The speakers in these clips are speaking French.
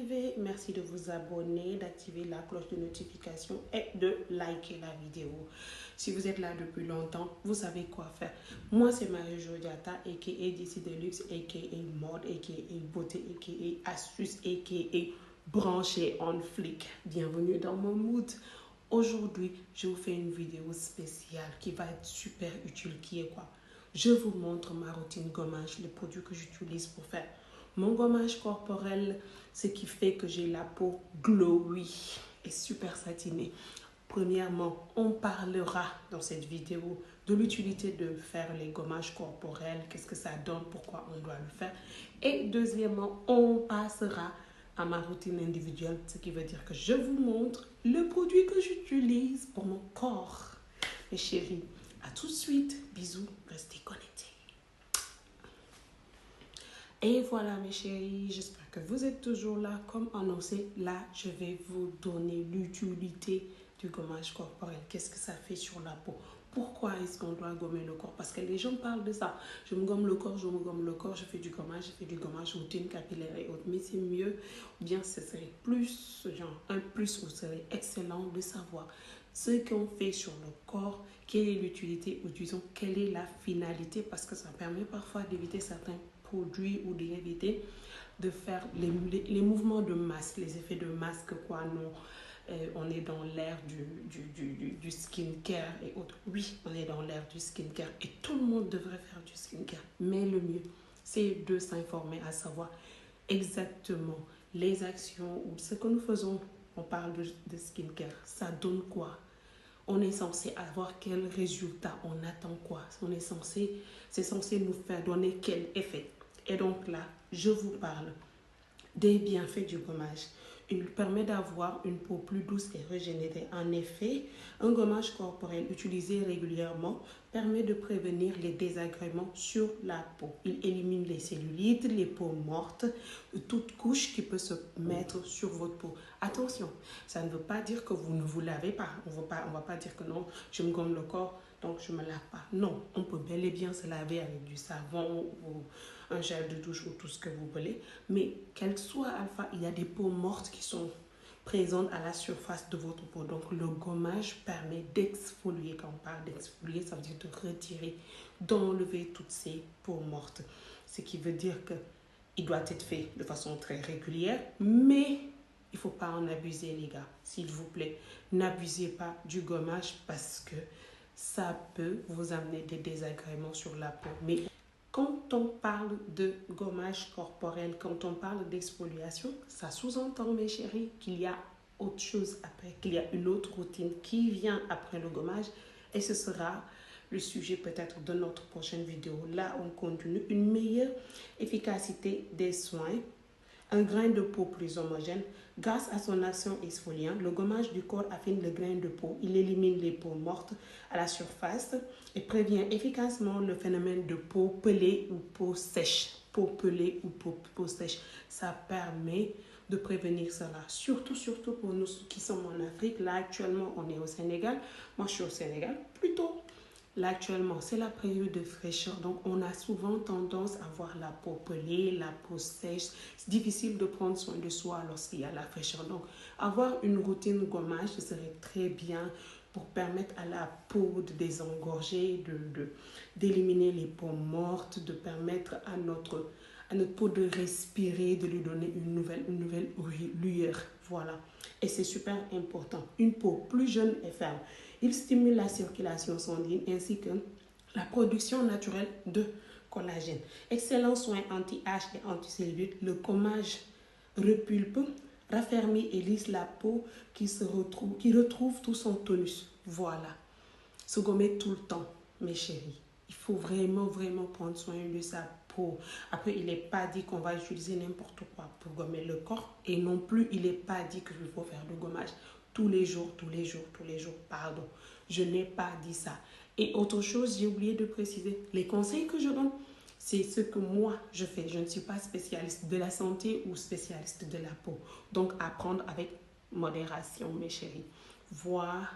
arrivé. Merci de vous abonner, d'activer la cloche de notification et de liker la vidéo. Si vous êtes là depuis longtemps, vous savez quoi faire. Moi, c'est Marie-Jo Diatta, a.k.a. DC Deluxe, a.k.a. mode, a.k.a. beauté, a.k.a. astuce, a.k.a. branché on flic. Bienvenue dans mon mood. Aujourd'hui, je vous fais une vidéo spéciale qui va être super utile, qui est quoi? Je vous montre ma routine gommage, les produits que j'utilise pour faire mon gommage corporel, ce qui fait que j'ai la peau glowy et super satinée. Premièrement, on parlera dans cette vidéo de l'utilité de faire les gommages corporels, qu'est-ce que ça donne, pourquoi on doit le faire. Et deuxièmement, on passera à ma routine individuelle, ce qui veut dire que je vous montre le produit que j'utilise pour mon corps. Mes chéris, à tout de suite, bisous, restez connectés. Et voilà mes chéris, j'espère que vous êtes toujours là. Comme annoncé, là je vais vous donner l'utilité du gommage corporel. Qu'est-ce que ça fait sur la peau? Pourquoi est-ce qu'on doit gommer le corps? Parce que les gens parlent de ça. Je me gomme le corps, je me gomme le corps, je fais du gommage routine capillaire et autres. Mais c'est mieux, ou bien ce serait plus, genre un plus, ou serait excellent de savoir ce qu'on fait sur le corps, quelle est l'utilité, ou disons quelle est la finalité, parce que ça permet parfois d'éviter certains produits ou d'éviter de faire les mouvements de masque, les effets de masque, quoi, non. On est dans l'ère du skincare et autres. Oui, on est dans l'ère du skincare et tout le monde devrait faire du skincare. Mais le mieux, c'est de s'informer, à savoir exactement les actions ou ce que nous faisons. On parle de skincare. Ça donne quoi? On est censé avoir quel résultat? On attend quoi? C'est censé nous faire donner quel effet? Et donc là, je vous parle des bienfaits du gommage. Il permet d'avoir une peau plus douce et régénérée. En effet, un gommage corporel utilisé régulièrement permet de prévenir les désagréments sur la peau. Il élimine les cellulites, les peaux mortes, toute couche qui peut se mettre sur votre peau. Attention, ça ne veut pas dire que vous ne vous lavez pas. On va pas dire que non, je me gomme le corps, donc je ne me lave pas. Non, on peut bel et bien se laver avec du savon ou un gel de douche ou tout ce que vous voulez. Mais quel soit alpha, il y a des peaux mortes qui sont présentes à la surface de votre peau. Donc le gommage permet d'exfolier. Quand on parle d'exfolier, ça veut dire de retirer, d'enlever toutes ces peaux mortes. Ce qui veut dire qu'il doit être fait de façon très régulière, mais il ne faut pas en abuser, les gars. S'il vous plaît, n'abusez pas du gommage parce que ça peut vous amener des désagréments sur la peau. Mais quand on parle de gommage corporel, quand on parle d'exfoliation, ça sous-entend, mes chéris, qu'il y a autre chose après, qu'il y a une autre routine qui vient après le gommage. Et ce sera le sujet peut-être de notre prochaine vidéo. Là, on continue une meilleure efficacité des soins. Un grain de peau plus homogène. Grâce à son action exfoliante, le gommage du corps affine le grain de peau. Il élimine les peaux mortes à la surface et prévient efficacement le phénomène de peau pelée ou peau sèche. Peau pelée ou peau sèche. Ça permet de prévenir cela. Surtout pour nous qui sommes en Afrique. Là, actuellement, on est au Sénégal. Moi, je suis au Sénégal. Plutôt. Là, actuellement, c'est la période de fraîcheur. Donc, on a souvent tendance à avoir la peau pelée, la peau sèche. C'est difficile de prendre soin de soi lorsqu'il y a la fraîcheur. Donc, avoir une routine gommage, ce serait très bien pour permettre à la peau de désengorger, d'éliminer les peaux mortes, de permettre à notre peau de respirer, de lui donner une nouvelle lueur. Voilà. Et c'est super important. Une peau plus jeune et ferme. Il stimule la circulation sanguine ainsi que la production naturelle de collagène. Excellent soin anti-âge et anti-cellulite. Le gommage repulpe, raffermit et lisse la peau qui retrouve tout son tonus. Voilà. Se gommer tout le temps, mes chéris. Il faut vraiment prendre soin de sa peau. Après, il n'est pas dit qu'on va utiliser n'importe quoi pour gommer le corps. Et non plus, il n'est pas dit qu'il faut faire le gommage tous les jours. Pardon, je n'ai pas dit ça. Et autre chose, j'ai oublié de préciser. Les conseils que je donne, c'est ce que moi, je fais. Je ne suis pas spécialiste de la santé ou spécialiste de la peau. Donc, à prendre avec modération, mes chéris. Voilà,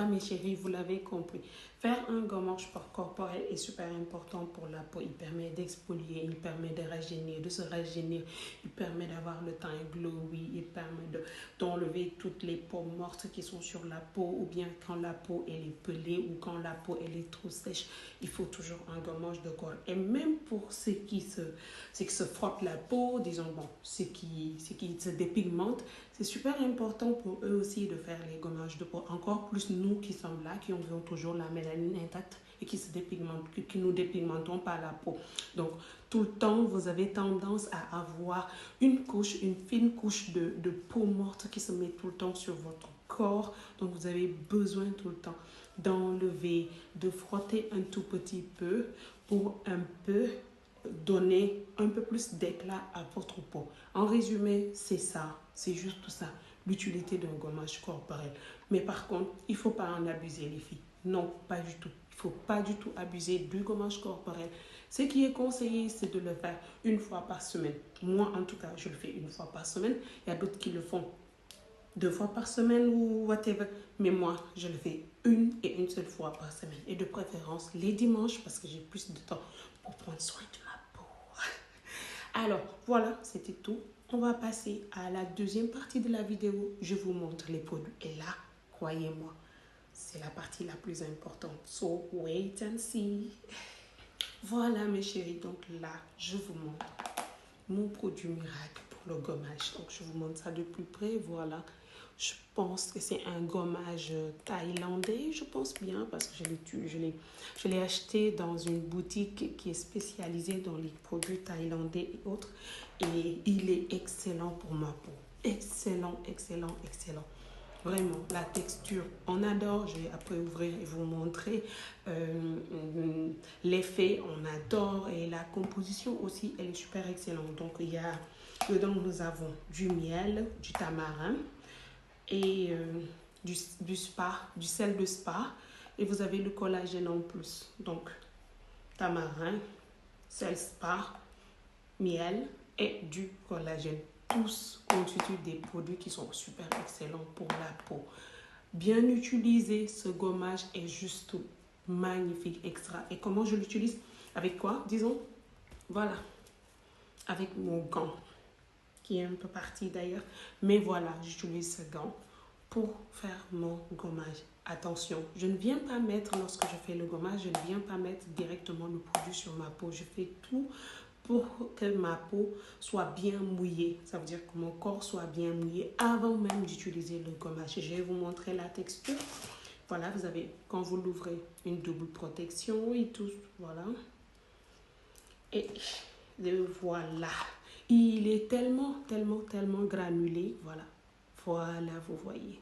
mes chéris, vous l'avez compris. Faire un gommage corporel est super important pour la peau. Il permet d'exfolier, il permet de rajeunir, de se rajeunir. Il permet d'avoir le teint glowy, il permet d'enlever toutes les peaux mortes qui sont sur la peau, ou bien quand la peau elle est pelée ou quand la peau elle est trop sèche. Il faut toujours un gommage de corps. Et même pour ceux qui se frottent la peau, disons, bon, ceux qui se dépigmentent, c'est super important pour eux aussi de faire les gommages de peau. Encore plus nous qui sommes là, qui ont toujours la mélanine intacte et qui nous dépigmentons par la peau. Donc, tout le temps, vous avez tendance à avoir une fine couche de peau morte qui se met tout le temps sur votre corps. Donc, vous avez besoin tout le temps d'enlever, de frotter un tout petit peu pour un peu donner un peu plus d'éclat à votre peau. En résumé, c'est ça, c'est juste tout ça, l'utilité d'un gommage corporel. Mais par contre, il ne faut pas en abuser, les filles. Non, pas du tout. Il ne faut pas du tout abuser du gommage corporel. Ce qui est conseillé, c'est de le faire une fois par semaine. Moi, en tout cas, je le fais une fois par semaine. Il y a d'autres qui le font 2 fois par semaine ou whatever. Mais moi, je le fais une seule fois par semaine. Et de préférence les dimanches parce que j'ai plus de temps pour prendre soin de ma peau. Alors, voilà, c'était tout. On va passer à la deuxième partie de la vidéo. Je vous montre les produits. Et là, croyez-moi, c'est la partie la plus importante. So, wait and see. Voilà, mes chéris. Donc là, je vous montre mon produit miracle pour le gommage. Donc, je vous montre ça de plus près. Voilà. Je pense que c'est un gommage thaïlandais, je pense bien, parce que je l'ai acheté dans une boutique qui est spécialisée dans les produits thaïlandais et autres. Et il est excellent pour ma peau. Excellent, excellent, excellent. Vraiment, la texture, on adore. Je vais après ouvrir et vous montrer l'effet, on adore. Et la composition aussi, elle est super excellente. Donc, dedans, nous avons du miel, du tamarin et du sel de spa. Et vous avez le collagène en plus. Donc, tamarin, sel spa, miel et du collagène. Tous constituent des produits qui sont super excellents pour la peau. Bien utilisé, ce gommage est juste magnifique, extra. Et comment je l'utilise? Avec quoi? Disons, voilà, avec mon gant, qui est un peu parti d'ailleurs. Mais voilà, j'utilise ce gant pour faire mon gommage. Attention, je ne viens pas mettre, lorsque je fais le gommage, je ne viens pas mettre directement le produit sur ma peau. Je fais tout pour que ma peau soit bien mouillée. Ça veut dire que mon corps soit bien mouillé avant même d'utiliser le gommage. Je vais vous montrer la texture. Voilà, vous avez, quand vous l'ouvrez, une double protection et tout. Voilà. Et voilà. Il est tellement, tellement, tellement granulé. Voilà. Voilà, vous voyez.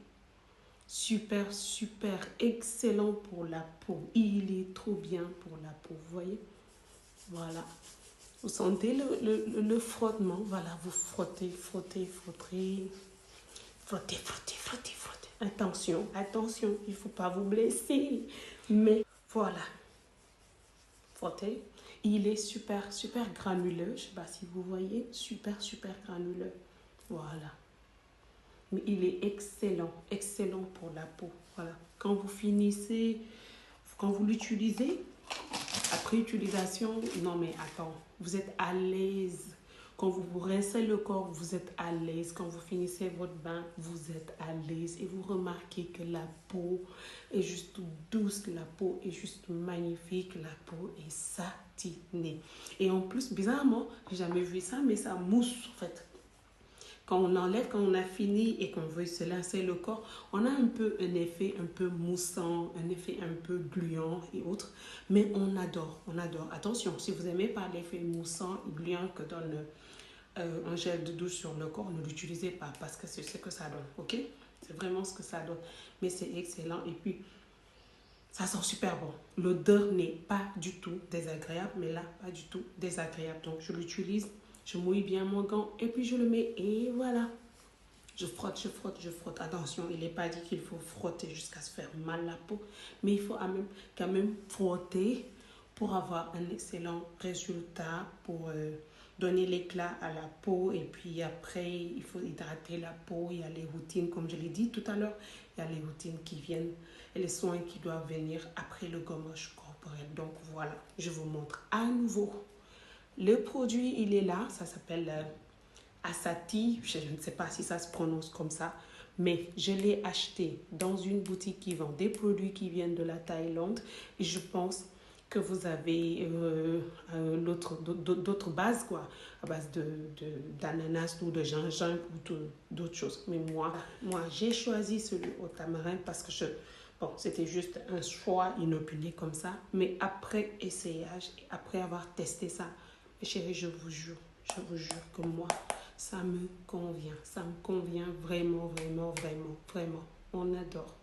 Super, super, excellent pour la peau. Il est trop bien pour la peau, vous voyez. Voilà. Vous sentez le frottement. Voilà, vous frottez, frottez, frottez. Frottez, frottez, frottez, frottez. Attention, attention, il ne faut pas vous blesser. Mais voilà. Frottez. Il est super, super granuleux. Je ne sais pas si vous voyez. Super, super granuleux. Voilà. Mais il est excellent, excellent pour la peau. Voilà. Quand vous finissez, quand vous l'utilisez, après utilisation, non mais attends, vous êtes à l'aise. Quand vous vous rincez le corps, vous êtes à l'aise. Quand vous finissez votre bain, vous êtes à l'aise. Et vous remarquez que la peau est juste douce, la peau est juste magnifique, la peau est satinée. Et en plus, bizarrement, j'ai jamais vu ça, mais ça mousse en fait. Quand on enlève, quand on a fini et qu'on veut se rincer le corps, on a un peu un effet un peu moussant, un effet un peu gluant et autres. Mais on adore, on adore. Attention, si vous n'aimez pas l'effet moussant et gluant que donne un gel de douche sur le corps, ne l'utilisez pas parce que c'est ce que ça donne, ok? C'est vraiment ce que ça donne. Mais c'est excellent et puis ça sent super bon. L'odeur n'est pas du tout désagréable, mais là, pas du tout désagréable. Donc, je l'utilise. Je mouille bien mon gant et puis je le mets et voilà. Je frotte, je frotte, je frotte. Attention, il n'est pas dit qu'il faut frotter jusqu'à se faire mal la peau. Mais il faut quand même frotter pour avoir un excellent résultat, pour donner l'éclat à la peau. Et puis après, il faut hydrater la peau. Il y a les routines, comme je l'ai dit tout à l'heure, il y a les routines qui viennent et les soins qui doivent venir après le gommage corporel. Donc voilà, je vous montre à nouveau. Le produit, il est là, ça s'appelle Asati, je ne sais pas si ça se prononce comme ça, mais je l'ai acheté dans une boutique qui vend des produits qui viennent de la Thaïlande et je pense que vous avez d'autres bases, quoi, à base d'ananas ou de gingembre ou d'autres choses. Mais moi j'ai choisi celui au tamarin parce que bon, c'était juste un choix inopiné comme ça. Mais après essayage et après avoir testé ça, mes chéris, je vous jure que moi, ça me convient. Ça me convient vraiment, vraiment, vraiment, vraiment. On adore.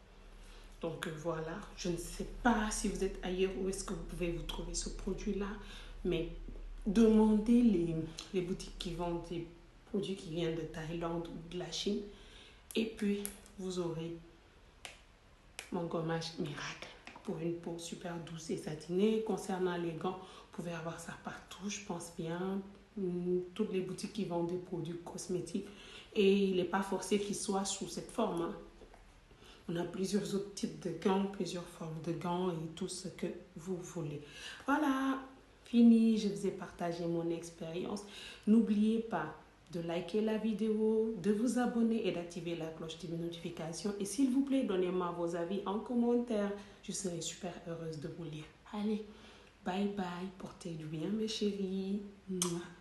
Donc voilà, je ne sais pas si vous êtes ailleurs où est-ce que vous pouvez vous trouver ce produit-là, mais demandez les boutiques qui vendent des produits qui viennent de Thaïlande ou de la Chine et puis vous aurez mon gommage miracle pour une peau super douce et satinée. Concernant les gants, vous pouvez avoir ça partout, je pense bien. Toutes les boutiques qui vendent des produits cosmétiques et il n'est pas forcé qu'ils soient sous cette forme, hein. On a plusieurs autres types de gants, plusieurs formes de gants et tout ce que vous voulez. Voilà, fini, je vous ai partagé mon expérience. N'oubliez pas de liker la vidéo, de vous abonner et d'activer la cloche de notification. Et s'il vous plaît, donnez-moi vos avis en commentaire. Je serai super heureuse de vous lire. Allez, bye bye, portez du bien mes chéris. Mouah.